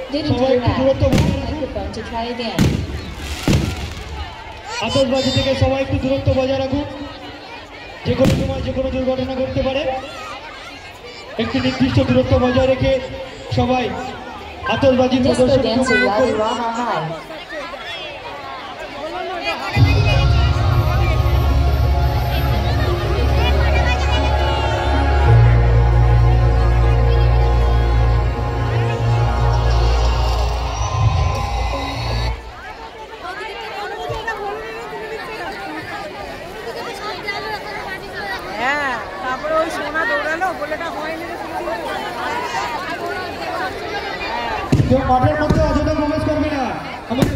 সবাই একটু দূরত্ব বজায় রাখুন। আতশবাজি থেকে সবাই একটু দূরত্ব বজায় রাখুন, যে কোনো সময় যে কোনো দুর্ঘটনা ঘটতে পারে। একটি নির্দিষ্ট দূরত্ব বজায় রেখে সবাই আতশবাজি প্রদর্শন করুন। তারপরে ওই সোনা দৌড়ালো বলেটা হয়নি। কেউ মাঠের মধ্যে অযথা প্রবেশ করবে না, আমাদের